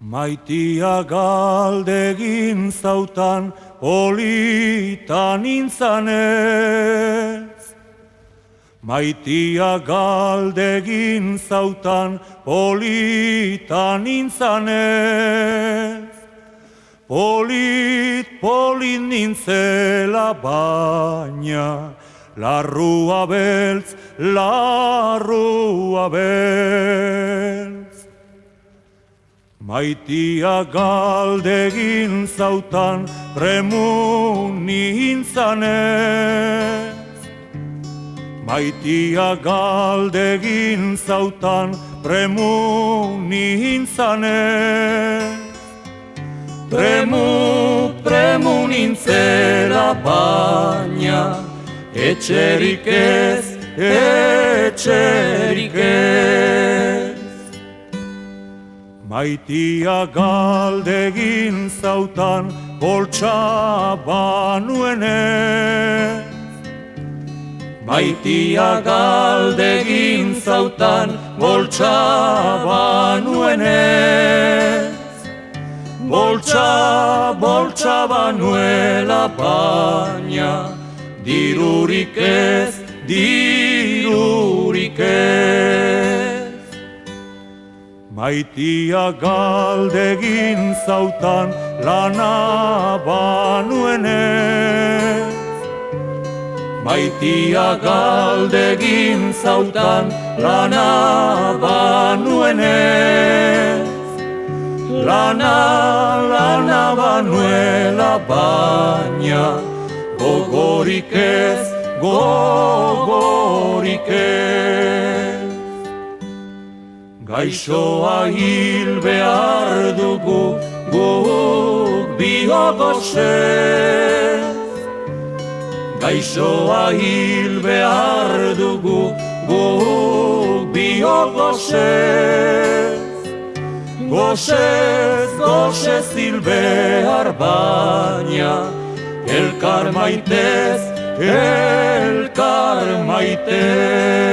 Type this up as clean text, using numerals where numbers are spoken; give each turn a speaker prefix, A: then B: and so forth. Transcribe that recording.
A: Maitia galdegin zautan polita nintzanez. Maitia galdegin zautan polita nintzanez. Polit nintzela baina, larrua beltz, larrua beltz. Maitia galdegin zautan premu nintzanez. Maitia galdegin zautan premu nintzanez. Premu nintzela baina, etxerik ez, etxerik ez. Maitia galdegin zautan boltsa banuenez. Maitia galdegin zautan boltsa banuenez. Boltsa banuela baina, dirurik ez, dirurik ez. Maitia galdegin zautan lana banuenez. Maitia galdegin zautan lana banuenez. Lana banuela baina, gogorik ez, gogorik ez. Gaixoa hil behar dugu guk bihotosez. Gaixoa hil behar dugu guk bihotosez. Gozez hil behar baina, elkar maitez, elkar maitez.